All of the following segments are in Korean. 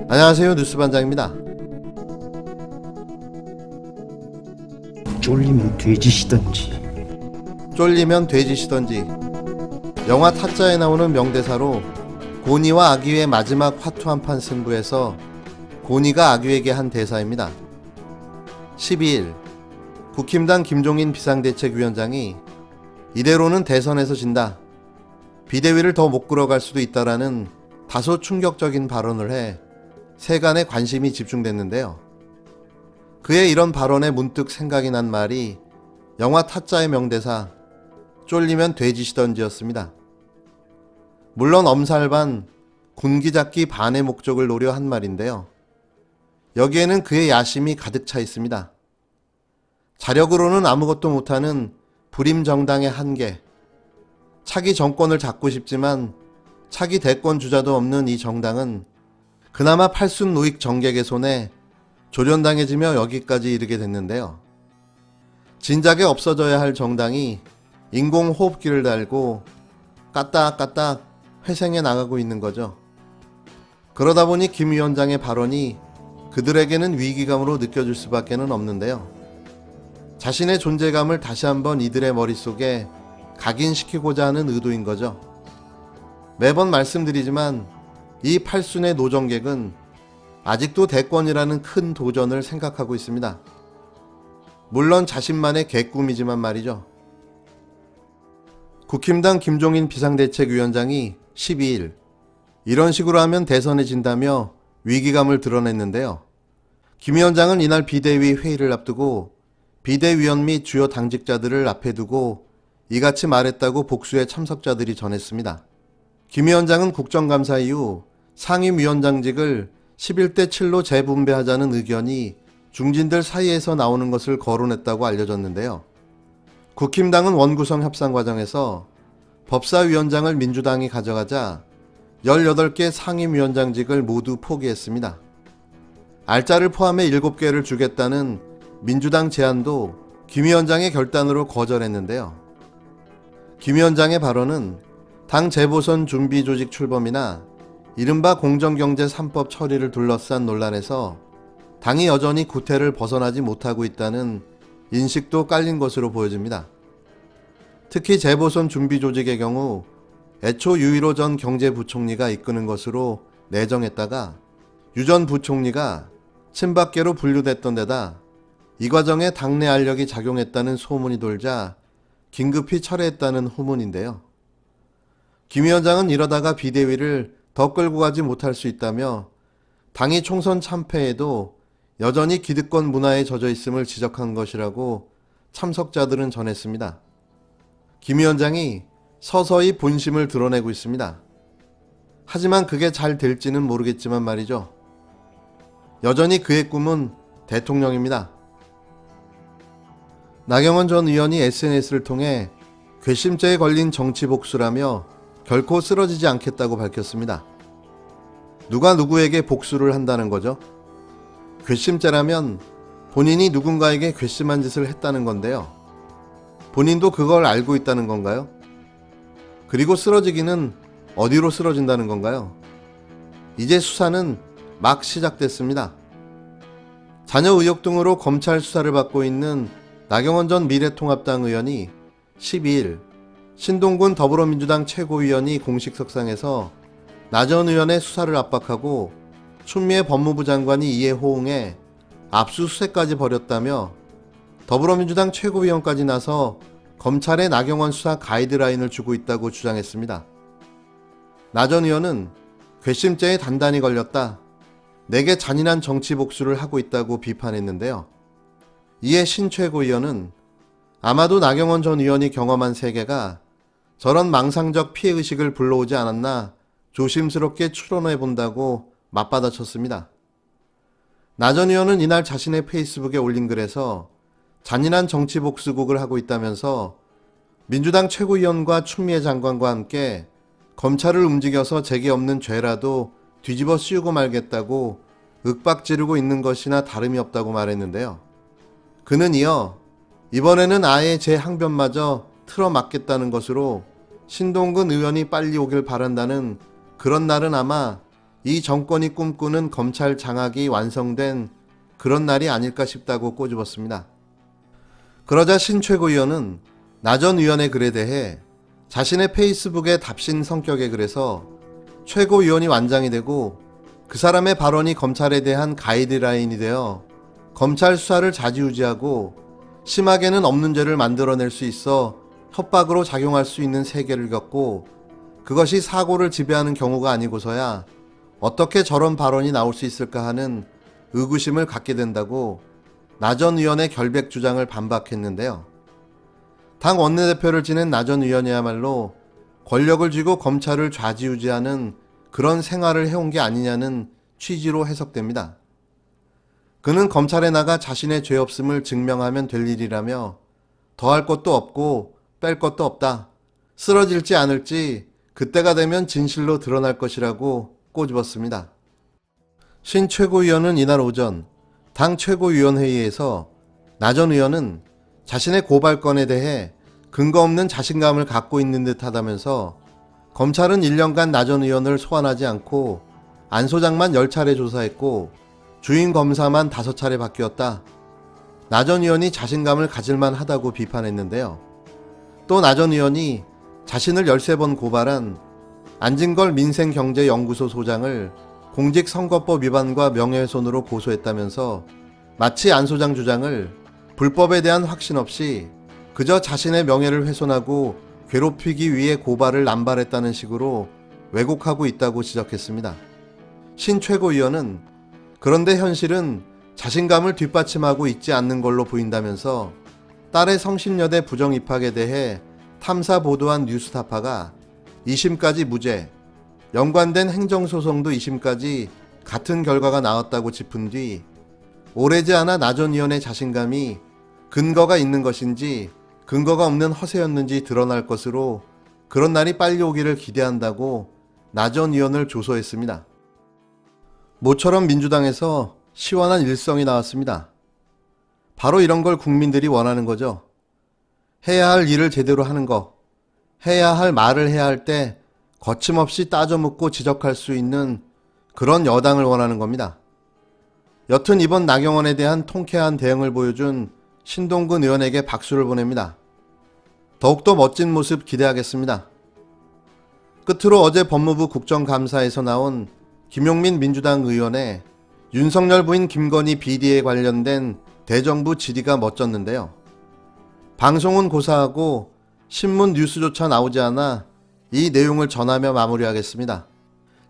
안녕하세요, 뉴스반장입니다. 쫄리면 돼지시던지. 쫄리면 돼지시던지. 영화 타짜에 나오는 명대사로 고니와 아귀의 마지막 화투 한판 승부에서 고니가 아귀에게 한 대사입니다. 12일 국힘당 김종인 비상대책위원장이 이대로는 대선에서 진다, 비대위를 더 못 끌어갈 수도 있다라는 다소 충격적인 발언을 해 세간의 관심이 집중됐는데요. 그의 이런 발언에 문득 생각이 난 말이 영화 타짜의 명대사 쫄리면 돼지시던지였습니다. 물론 엄살반, 군기잡기 반의 목적을 노려 한 말인데요. 여기에는 그의 야심이 가득 차 있습니다. 자력으로는 아무것도 못하는 불임 정당의 한계, 차기 정권을 잡고 싶지만 차기 대권 주자도 없는 이 정당은 그나마 팔순 노익 정객의 손에 조련당해지며 여기까지 이르게 됐는데요. 진작에 없어져야 할 정당이 인공호흡기를 달고 까딱까딱 회생해 나가고 있는 거죠. 그러다 보니 김 위원장의 발언이 그들에게는 위기감으로 느껴질 수밖에 없는데요. 자신의 존재감을 다시 한번 이들의 머릿속에 각인시키고자 하는 의도인 거죠. 매번 말씀드리지만 이 팔순의 노정객은 아직도 대권이라는 큰 도전을 생각하고 있습니다. 물론 자신만의 개꿈이지만 말이죠. 국힘당 김종인 비상대책위원장이 12일 이런 식으로 하면 대선에 진다며 위기감을 드러냈는데요. 김 위원장은 이날 비대위 회의를 앞두고 비대위원 및 주요 당직자들을 앞에 두고 이같이 말했다고 복수의 참석자들이 전했습니다. 김 위원장은 국정감사 이후 상임위원장직을 11대 7로 재분배하자는 의견이 중진들 사이에서 나오는 것을 거론했다고 알려졌는데요. 국힘당은 원구성 협상 과정에서 법사위원장을 민주당이 가져가자 18개 상임위원장직을 모두 포기했습니다. 알짜를 포함해 7개를 주겠다는 민주당 제안도 김 위원장의 결단으로 거절했는데요. 김 위원장의 발언은 당 재보선 준비 조직 출범이나 이른바 공정경제 3법 처리를 둘러싼 논란에서 당이 여전히 구태를 벗어나지 못하고 있다는 인식도 깔린 것으로 보여집니다. 특히 재보선 준비 조직의 경우 애초 유일호 전 경제부총리가 이끄는 것으로 내정했다가 유 전 부총리가 친박계로 분류됐던 데다 이 과정에 당내 알력이 작용했다는 소문이 돌자 긴급히 철회했다는 후문인데요. 김 위원장은 이러다가 비대위를 더 끌고 가지 못할 수 있다며 당이 총선 참패에도 여전히 기득권 문화에 젖어 있음을 지적한 것이라고 참석자들은 전했습니다. 김 위원장이 서서히 본심을 드러내고 있습니다. 하지만 그게 잘 될지는 모르겠지만 말이죠. 여전히 그의 꿈은 대통령입니다. 나경원 전 의원이 SNS를 통해 괘씸죄에 걸린 정치 복수라며 결코 쓰러지지 않겠다고 밝혔습니다. 누가 누구에게 복수를 한다는 거죠? 괘씸죄라면 본인이 누군가에게 괘씸한 짓을 했다는 건데요. 본인도 그걸 알고 있다는 건가요? 그리고 쓰러지기는 어디로 쓰러진다는 건가요? 이제 수사는 막 시작됐습니다. 자녀 의혹 등으로 검찰 수사를 받고 있는 나경원 전 미래통합당 의원이 12일 신동군 더불어민주당 최고위원이 공식 석상에서 나 전 의원의 수사를 압박하고 추미애 법무부 장관이 이에 호응해 압수수색까지 벌였다며 더불어민주당 최고위원까지 나서 검찰에 나경원 수사 가이드라인을 주고 있다고 주장했습니다. 나 전 의원은 괘씸죄에 단단히 걸렸다, 내게 잔인한 정치 복수를 하고 있다고 비판했는데요. 이에 신 최고위원은 아마도 나경원 전 의원이 경험한 세계가 저런 망상적 피해의식을 불러오지 않았나 조심스럽게 추론해본다고 맞받아쳤습니다. 나 전 의원은 이날 자신의 페이스북에 올린 글에서 잔인한 정치 복수국을 하고 있다면서 민주당 최고위원과 추미애 장관과 함께 검찰을 움직여서 죄기 없는 죄라도 뒤집어 씌우고 말겠다고 윽박지르고 있는 것이나 다름이 없다고 말했는데요. 그는 이어 이번에는 아예 제 항변마저 틀어막겠다는 것으로 신동근 의원이 빨리 오길 바란다는 그런 날은 아마 이 정권이 꿈꾸는 검찰 장악이 완성된 그런 날이 아닐까 싶다고 꼬집었습니다. 그러자 신 최고위원은 나 전 의원의 글에 대해 자신의 페이스북에 답신 성격의 글에서 최고위원이 완장이 되고 그 사람의 발언이 검찰에 대한 가이드라인이 되어 검찰 수사를 좌지우지하고 심하게는 없는 죄를 만들어낼 수 있어 협박으로 작용할 수 있는 세계를 겪고 그것이 사고를 지배하는 경우가 아니고서야 어떻게 저런 발언이 나올 수 있을까 하는 의구심을 갖게 된다고 나 전 의원의 결백 주장을 반박했는데요. 당 원내대표를 지낸 나 전 의원이야말로 권력을 쥐고 검찰을 좌지우지하는 그런 생활을 해온 게 아니냐는 취지로 해석됩니다. 그는 검찰에 나가 자신의 죄 없음을 증명하면 될 일이라며 더할 것도 없고 뺄 것도 없다. 쓰러질지 않을지 그때가 되면 진실로 드러날 것이라고 꼬집었습니다. 신 최고위원은 이날 오전 당 최고위원회의에서 나 전 의원은 자신의 고발건에 대해 근거 없는 자신감을 갖고 있는 듯 하다면서 검찰은 1년간 나 전 의원을 소환하지 않고 안 소장만 10차례 조사했고 주임 검사만 5차례 바뀌었다. 나 전 의원이 자신감을 가질만 하다고 비판했는데요. 또 나 전 의원이 자신을 13번 고발한 안진걸 민생경제연구소 소장을 공직선거법 위반과 명예훼손으로 고소했다면서 마치 안 소장 주장을 불법에 대한 확신 없이 그저 자신의 명예를 훼손하고 괴롭히기 위해 고발을 남발했다는 식으로 왜곡하고 있다고 지적했습니다. 신 최고위원은 그런데 현실은 자신감을 뒷받침하고 있지 않는 걸로 보인다면서 딸의 성신여대 부정 입학에 대해 탐사 보도한 뉴스타파가 2심까지 무죄, 연관된 행정소송도 2심까지 같은 결과가 나왔다고 짚은 뒤 오래지 않아 나 전 의원의 자신감이 근거가 있는 것인지 근거가 없는 허세였는지 드러날 것으로 그런 날이 빨리 오기를 기대한다고 나 전 의원을 조소했습니다. 모처럼 민주당에서 시원한 일성이 나왔습니다. 바로 이런 걸 국민들이 원하는 거죠. 해야 할 일을 제대로 하는 거, 해야 할 말을 해야 할 때 거침없이 따져묻고 지적할 수 있는 그런 여당을 원하는 겁니다. 여튼 이번 나경원에 대한 통쾌한 대응을 보여준 신동근 의원에게 박수를 보냅니다. 더욱더 멋진 모습 기대하겠습니다. 끝으로 어제 법무부 국정감사에서 나온 김용민 민주당 의원의 윤석열 부인 김건희 비리에 관련된 대정부 질의가 멋졌는데요. 방송은 고사하고 신문 뉴스조차 나오지 않아 이 내용을 전하며 마무리하겠습니다.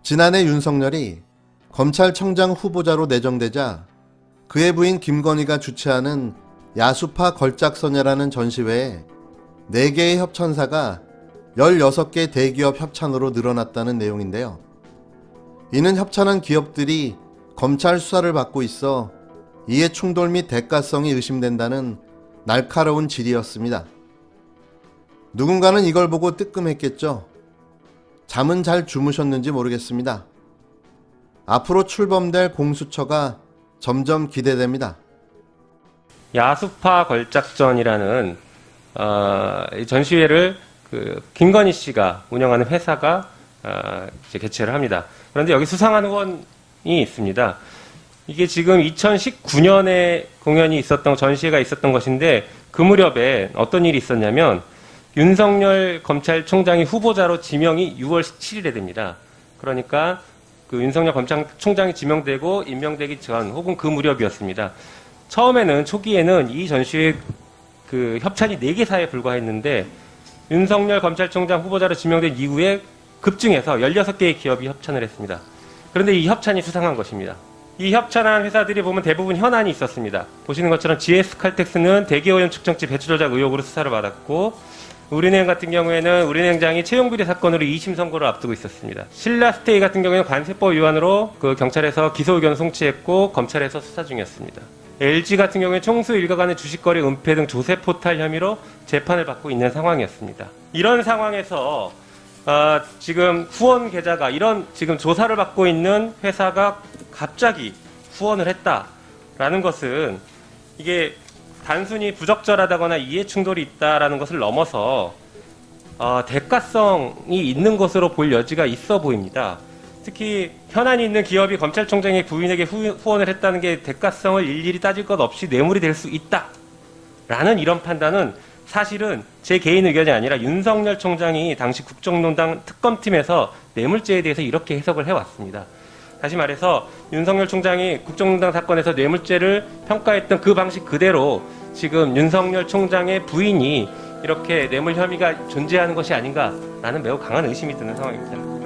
지난해 윤석열이 검찰청장 후보자로 내정되자 그의 부인 김건희가 주최하는 야수파 걸작선야라는 전시회에 4개의 협찬사가 16개 대기업 협찬으로 늘어났다는 내용인데요. 이는 협찬한 기업들이 검찰 수사를 받고 있어 이해 충돌 및 대가성이 의심된다는 날카로운 질의였습니다. 누군가는 이걸 보고 뜨끔했겠죠. 잠은 잘 주무셨는지 모르겠습니다. 앞으로 출범될 공수처가 점점 기대됩니다. 야수파 걸작전이라는 전시회를 김건희 씨가 운영하는 회사가 이제 개최를 합니다. 그런데 여기 수상한 후원이 있습니다. 이게 지금 2019년에 공연이 있었던 전시회가 있었던 것인데 그 무렵에 어떤 일이 있었냐면 윤석열 검찰총장이 후보자로 지명이 6월 17일에 됩니다. 그러니까 그 윤석열 검찰총장이 지명되고 임명되기 전 혹은 그 무렵이었습니다. 처음에는 초기에는 이 전시회 그 협찬이 4개사에 불과했는데 윤석열 검찰총장 후보자로 지명된 이후에 급증해서 16개의 기업이 협찬을 했습니다. 그런데 이 협찬이 수상한 것입니다. 이 협찬한 회사들이 보면 대부분 현안이 있었습니다. 보시는 것처럼 GS칼텍스는 대기오염 측정치 배출 조작 의혹으로 수사를 받았고 우리은행 같은 경우에는 우리은행장이 채용비리 사건으로 2심 선고를 앞두고 있었습니다. 신라스테이 같은 경우에는 관세법 위반으로 그 경찰에서 기소 의견 송치했고 검찰에서 수사 중이었습니다. LG 같은 경우에 총수 일가간의 주식거래 은폐 등 조세 포탈 혐의로 재판을 받고 있는 상황이었습니다. 이런 상황에서 지금 후원 계좌가 이런 지금 조사를 받고 있는 회사가 갑자기 후원을 했다라는 것은 이게 단순히 부적절하다거나 이해 충돌이 있다라는 것을 넘어서 대가성이 있는 것으로 볼 여지가 있어 보입니다. 특히 현안이 있는 기업이 검찰총장의 부인에게 후원을 했다는 게 대가성을 일일이 따질 것 없이 뇌물이 될 수 있다라는 이런 판단은 사실은 제 개인 의견이 아니라 윤석열 총장이 당시 국정농단 특검팀에서 뇌물죄에 대해서 이렇게 해석을 해왔습니다. 다시 말해서 윤석열 총장이 국정농단 사건에서 뇌물죄를 평가했던 그 방식 그대로 지금 윤석열 총장의 부인이 이렇게 뇌물 혐의가 존재하는 것이 아닌가라는 매우 강한 의심이 드는 상황입니다.